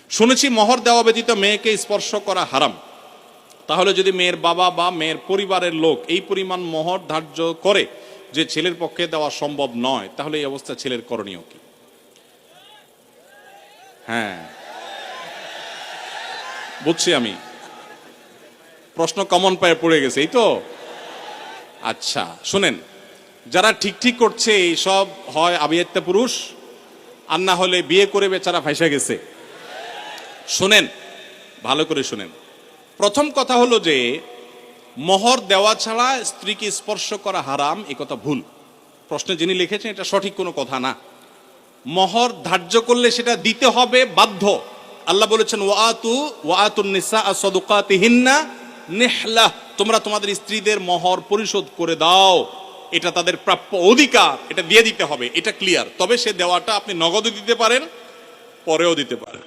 শুনেছি মোহর দেওয়া ব্যতীত মেয়েকে স্পর্শ করা হারাম। তাহলে যদি মেয়ের বাবা বা মেয়ের পরিবারের লোক এই পরিমাণ মোহর ধার্য করে যে ছেলের পক্ষে দেওয়া সম্ভব নয়, তাহলে এই অবস্থা ছেলের করণীয় কি? হ্যাঁ, বুঝছি আমি, প্রশ্ন কমন পায়ে পড়ে গেছে, এই তো। আচ্ছা শুনেন, যারা ঠিক ঠিক করছে এইসব হয় আবিয়াত্তা পুরুষ, আর না হলে বিয়ে করে বেচারা ফাইসা গেছে। শুনেন, ভালো করে শুনেন। প্রথম কথা হলো যে মোহর দেওয়া ছাড়া স্ত্রীকে স্পর্শ করা হারাম, এ কথা ভুল। প্রশ্নে যিনি লিখেছেন এটা সঠিক কোনো কথা না। মোহর ধার্য করলে সেটা দিতে হবে বাধ্য। আল্লাহ বলেছেন ওয়াতুন নিসা সাদুকাতিহিন্না নিহলা, তোমরা তোমাদের স্ত্রীদের মোহর পরিশোধ করে দাও, এটা তাদের প্রাপ্য অধিকার, এটা দিয়ে দিতে হবে, এটা ক্লিয়ার। তবে সে দেওয়াটা আপনি নগদও দিতে পারেন, পরেও দিতে পারেন।